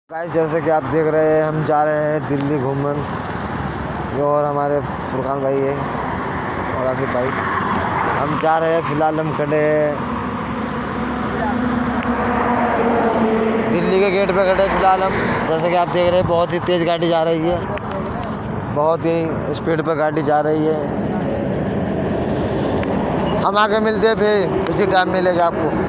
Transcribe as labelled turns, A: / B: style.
A: Guys जैसे कि आप देख रहे हैं हम जा रहे हैं दिल्ली घूमने। जो और हमारे फुरकान भाई है और आसिफ भाई, हम जा रहे हैं। फ़िलहाल हम खड़े हैं दिल्ली के गेट पे खड़े। फ़िलहाल हम जैसे कि आप देख रहे हैं बहुत ही तेज़ गाड़ी जा रही है, बहुत ही स्पीड पर गाड़ी जा रही है। हम आगे मिलते हैं फिर इसी टाइम मिलेगा आपको।